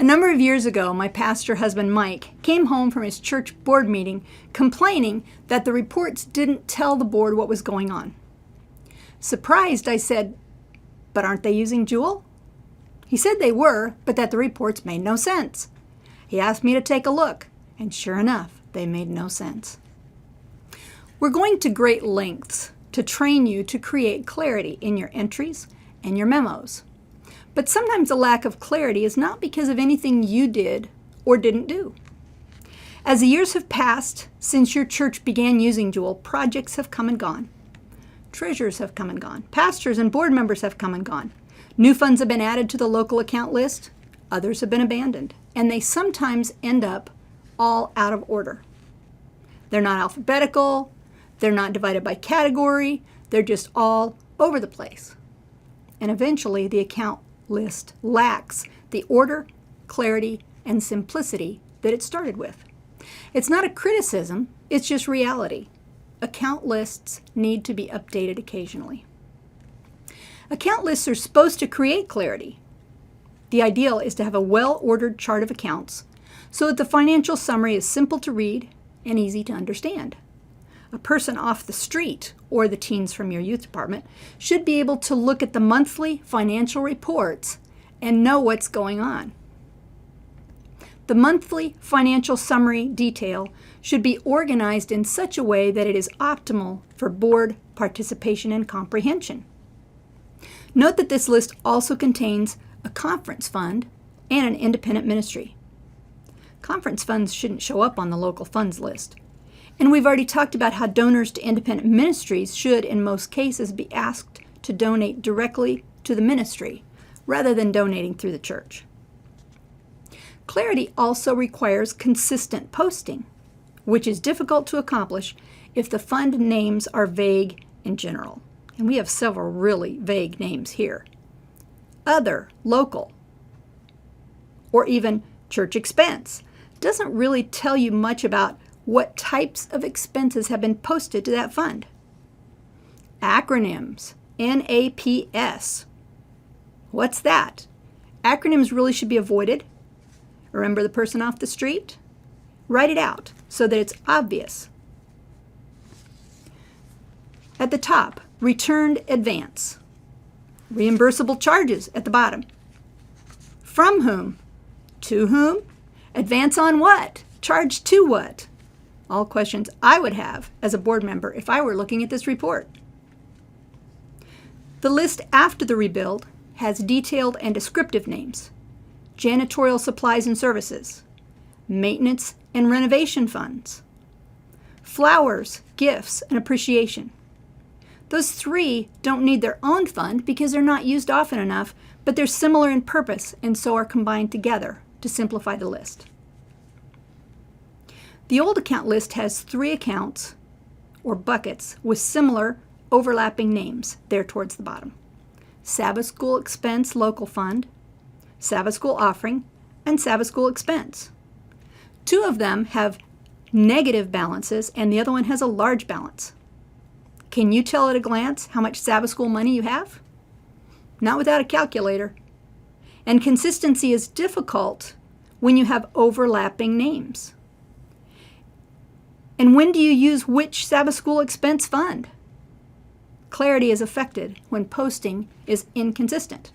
number of years ago, my pastor husband Mike came home from his church board meeting complaining that the reports didn't tell the board what was going on. Surprised, I said, "But aren't they using Joule?" He said they were, but that the reports made no sense. He asked me to take a look, and sure enough, they made no sense. We're going to great lengths to train you to create clarity in your entries and your memos. But sometimes the lack of clarity is not because of anything you did or didn't do. As the years have passed since your church began using Joule, projects have come and gone. Treasurers have come and gone. Pastors and board members have come and gone. New funds have been added to the local account list. Others have been abandoned. And they sometimes end up all out of order. They're not alphabetical. They're not divided by category. They're just all over the place. And eventually the account list lacks the order, clarity, and simplicity that it started with. It's not a criticism, it's just reality. Account lists need to be updated occasionally. Account lists are supposed to create clarity. The ideal is to have a well-ordered chart of accounts so that the financial summary is simple to read and easy to understand. A person off the street or the teens from your youth department should be able to look at the monthly financial reports and know what's going on. The monthly financial summary detail should be organized in such a way that it is optimal for board participation and comprehension. Note that this list also contains a conference fund and an independent ministry. Conference funds shouldn't show up on the local funds list. And we've already talked about how donors to independent ministries should, in most cases, be asked to donate directly to the ministry rather than donating through the church. Clarity also requires consistent posting, which is difficult to accomplish if the fund names are vague in general. And we have several really vague names here. Other, local, or even church expense doesn't really tell you much about what types of expenses have been posted to that fund. Acronyms, NAPS. What's that? Acronyms really should be avoided. Remember the person off the street? Write it out so that it's obvious. At the top, returned advance. Reimbursable charges at the bottom. From whom? To whom? Advance on what? Charge to what? All questions I would have as a board member if I were looking at this report. The list after the rebuild has detailed and descriptive names: janitorial supplies and services, maintenance and renovation funds, flowers, gifts, and appreciation. Those three don't need their own fund because they're not used often enough, but they're similar in purpose and so are combined together to simplify the list. The old account list has 3 accounts or buckets with similar overlapping names there towards the bottom: Sabbath School Expense Local Fund, Sabbath School Offering, and Sabbath School Expense. 2 of them have negative balances and the other one has a large balance. Can you tell at a glance how much Sabbath School money you have? Not without a calculator. And consistency is difficult when you have overlapping names. And when do you use which Sabbath School expense fund? Clarity is affected when posting is inconsistent.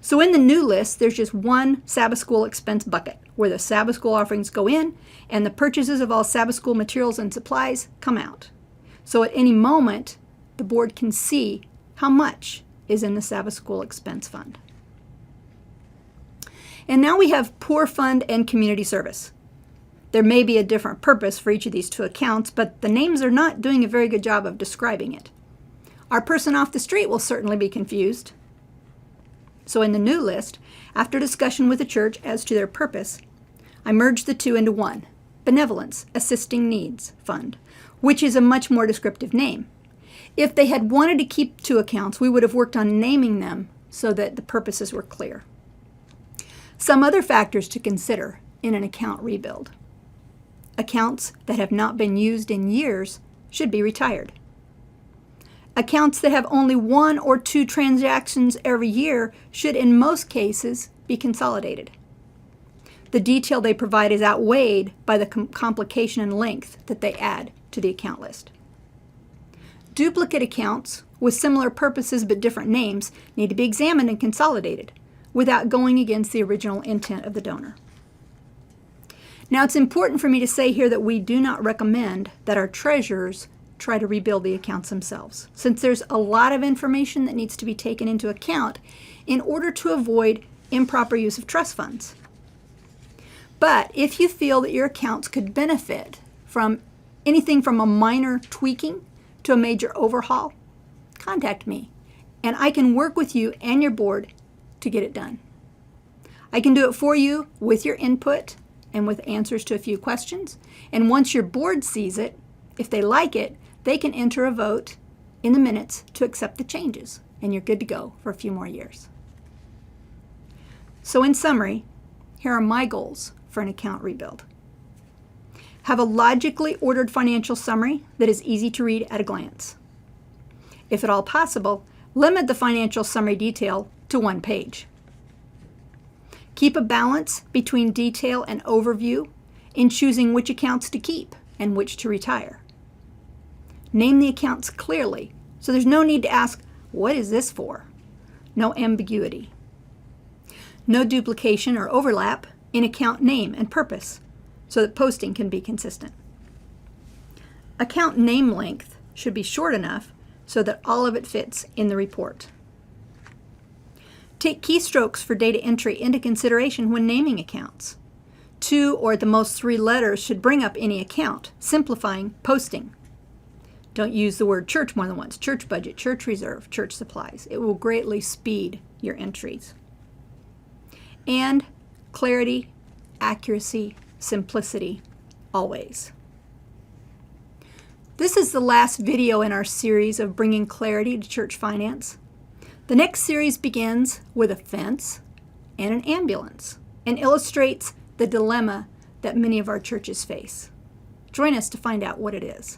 So in the new list, there's just one Sabbath School expense bucket where the Sabbath School offerings go in and the purchases of all Sabbath School materials and supplies come out. So at any moment, the board can see how much is in the Sabbath School expense fund. And now we have poor fund and community service. There may be a different purpose for each of these 2 accounts, but the names are not doing a very good job of describing it. Our person off the street will certainly be confused. So in the new list, after discussion with the church as to their purpose, I merged the 2 into one, Benevolence Assisting Needs Fund, which is a much more descriptive name. If they had wanted to keep 2 accounts, we would have worked on naming them so that the purposes were clear. Some other factors to consider in an account rebuild. Accounts that have not been used in years should be retired. Accounts that have only 1 or 2 transactions every year should in most cases be consolidated. the detail they provide is outweighed by the complication and length that they add to the account list. Duplicate accounts with similar purposes but different names need to be examined and consolidated without going against the original intent of the donor. Now, it's important for me to say here that we do not recommend that our treasurers try to rebuild the accounts themselves, since there's a lot of information that needs to be taken into account in order to avoid improper use of trust funds. But if you feel that your accounts could benefit from anything from a minor tweaking to a major overhaul, contact me, and I can work with you and your board to get it done. I can do it for you with your input and with answers to a few questions. And once your board sees it, if they like it, they can enter a vote in the minutes to accept the changes, and you're good to go for a few more years. So in summary, here are my goals for an account rebuild. Have a logically ordered financial summary that is easy to read at a glance. If at all possible, limit the financial summary detail to 1 page. Keep a balance between detail and overview in choosing which accounts to keep and which to retire. Name the accounts clearly, so there's no need to ask, what is this for? No ambiguity. No duplication or overlap in account name and purpose, so that posting can be consistent. Account name length should be short enough so that all of it fits in the report. Take keystrokes for data entry into consideration when naming accounts. 2 or at the most 3 letters should bring up any account, simplifying posting. Don't use the word church more than once. Church budget, church reserve, church supplies. It will greatly speed your entries. And clarity, accuracy, simplicity, always. This is the last video in our series of bringing clarity to church finance. The next series begins with a fence and an ambulance and illustrates the dilemma that many of our churches face. Join us to find out what it is.